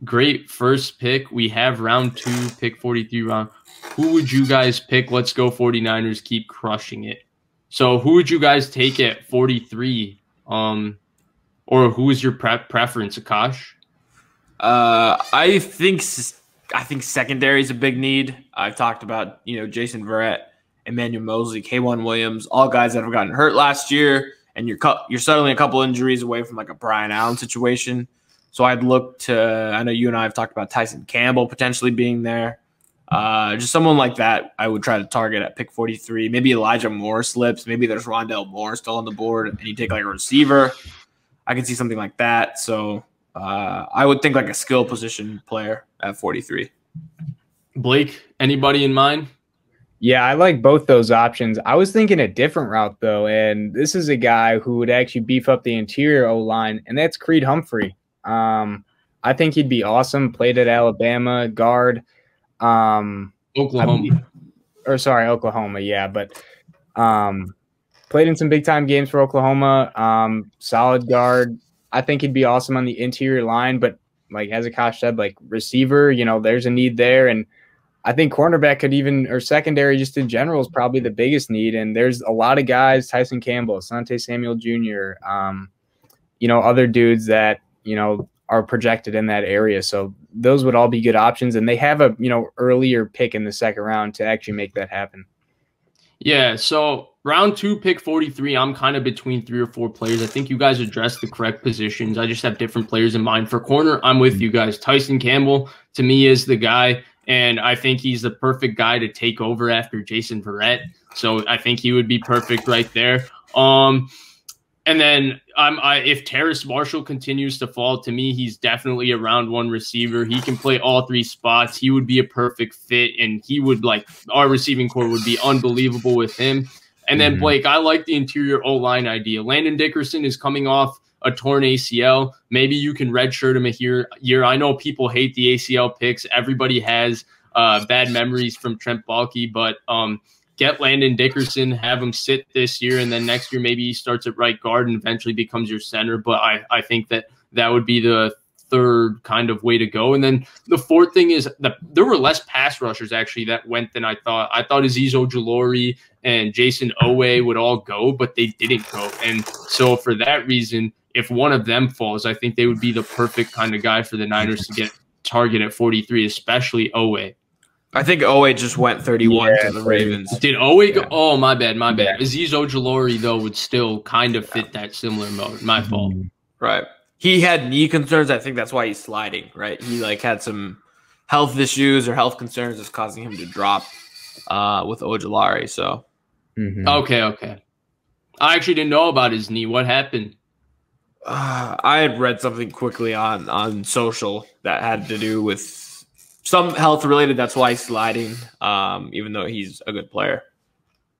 great first pick. We have round 2, pick 43 round. Who would you guys pick? Let's go 49ers, keep crushing it. So who would you guys take at 43? Or who is your preference, Akash? I think secondary is a big need. I've talked about, Jason Verrett, Emmanuel Mosley, K'Wan Williams, all guys that have gotten hurt last year, and you're suddenly a couple injuries away from like a Brian Allen situation. So I'd look to, I know you and I have talked about Tyson Campbell potentially being there. Just someone like that I would try to target at pick 43. Maybe Elijah Moore slips. Maybe there's Rondell Moore still on the board, and you take like a receiver. I can see something like that. So I would think like a skill position player at 43. Blake, anybody in mind? Yeah, I like both those options. I was thinking a different route, though, and this is a guy who would actually beef up the interior O-line, and that's Creed Humphrey. I think he'd be awesome. Played at Alabama, guard. Oklahoma. Oklahoma, yeah. But played in some big-time games for Oklahoma. Solid guard. I think he'd be awesome on the interior line, but like as Akash said, like receiver, there's a need there. And I think cornerback or secondary just in general is probably the biggest need. And there's a lot of guys, Tyson Campbell, Asante Samuel Jr., other dudes that, are projected in that area. So those would all be good options. And they have a, earlier pick in the second round to actually make that happen. Yeah, so round 2, pick 43, I'm kind of between 3 or 4 players. I think you guys addressed the correct positions. I just have different players in mind. For corner, I'm with you guys. Tyson Campbell, to me, is the guy, and I think he's the perfect guy to take over after Jason Verrett. So I think he would be perfect right there. And then if Terrace Marshall continues to fall, to me, he's definitely a round 1 receiver. He can play all 3 spots. He would be a perfect fit, and he would our receiving core would be unbelievable with him. And then Blake, I like the interior O-line idea. Landon Dickerson is coming off a torn ACL. Maybe you can redshirt him a year. I know people hate the ACL picks. Everybody has bad memories from Trent Baalke, but get Landon Dickerson, have him sit this year, and then next year maybe he starts at right guard and eventually becomes your center. But I think that would be the third kind of way to go. And then the fourth thing is that there were less pass rushers actually that went than I thought. I thought Azeez Ojulari and Jason Owe would all go, but they didn't go. And so for that reason, if one of them falls, I think they would be the perfect kind of guy for the Niners to get target at 43, especially Owe. I think Owe just went 31 to the Ravens. Did Owe go? Oh, my bad. Azeez Ojulari, though, would still kind of fit that similar mode. My fault. Right. He had knee concerns. I think that's why he's sliding, right? He had some health issues or health concerns that's causing him to drop with Ojulari. So, Okay. I actually didn't know about his knee. What happened? I had read something quickly on social that had to do with some health related. That's why he's sliding, even though he's a good player.